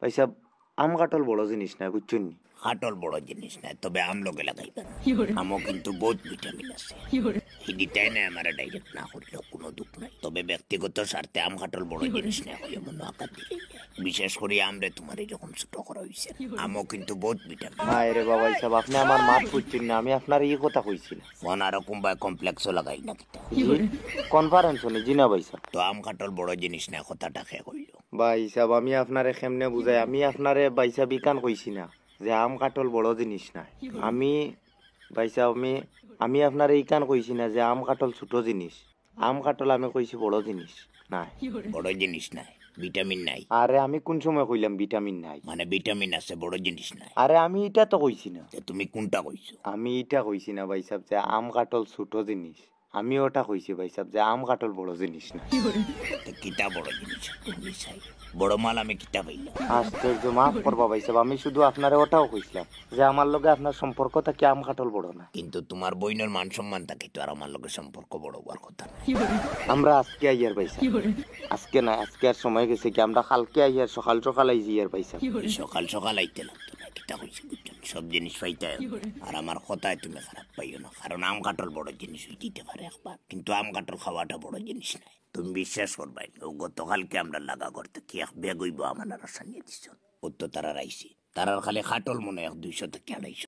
ভাই সাহেব আম কাটল বড় জিনিস না বুঝছেন নি কাটল বড় জিনিস না তবে আম লোকে লাগাইবে আমও কিন্তু বহুত ভিটামিন আছে হিডিটাই না আমার ডাইরেক্ট না করলেও কোনো দুঃখ নাই তবে ব্যক্তিগত স্বার্থে আম কাটল বড় জিনিস না হয়ে মনে আকার দিলে বিশেষ করে আমরে তোমার এরকম ছোট করা হয়েছে আমও কিন্তু বহুত ভিটামিন হায় রে বাবা সাহেব আপনি আমার মাত বুঝছেন না আমি আপনার এই কথা কইছি না ফোন আরকম বা কমপ্লেক্সও লাগাই না কনফারেন্স হনি জি না ভাই সাহেব তো আম কাটল বড় জিনিস না কথাটা খেয়ে কইল ভাই সাহেব আমি আপনারে কেমনে বুঝাই আমি আপনারে ভাই সাহেব ইকান কইছি না যে আম কাটল বড় জিনিস না আমি ভাই সাহেব আমি আপনারে ইকান কইছি না যে আম কাটল ছোট জিনিস আম কাটল আমি কইছি বড় জিনিস না বড় জিনিস নাই ভিটামিন নাই আরে আমি কোন সময় কইলাম ভিটামিন নাই মানে ভিটামিন আছে বড় জিনিস নাই আরে আমি এটা তো কইছি না তুমি কোনটা কইছো আমি এটা কইছি না ভাই সাহেব যে আম কাটল ছোট জিনিস আমি ওটা কইছি ভাই সাহেব যে আম কাটল বড় জিনিস না কিতা বড় জিনিস তুমি চাই বড় মাল আমি কিতা পাইলাম আশ্চর্য মাফ করবা ভাই সাহেব আমি শুধু আপনারে ওটাও কইছিলাম যে আমার লগে আপনার সম্পর্কটা কি আম কাটল বড় না কিন্তু তোমার বইনের মান সম্মান থাকে তো আর আমার লগে সম্পর্ক বড় হওয়ার কথা না আমরা আজকে আইয়ার ভাই সাহেব আজকে না আজকে আর সময় গেছে কি আমরা কালকে আইয়ার সকাল সকাল আইছি ইয়ার ভাই সাহেব সকাল সকাল আইতে লাগতো না কিতা কইছি বুঝছেন সব জিনিস পাইতে আর আমার কথায় তুমি খারাপ পাইও না কারণ আম কাটল বড় জিনিস দিতে পারে একবার কিন্তু আম কাটল খাওয়াটা বড় জিনিস নাই তুমি বিশ্বাস করবাই ও গতকালকে আমরা লাগা করতে কি এক বেগ হইব আমার রাস্তা নিয়ে দিছ ও তো তারা রাইছি তারার খালি খাটল মনে 100-200 থেকে 250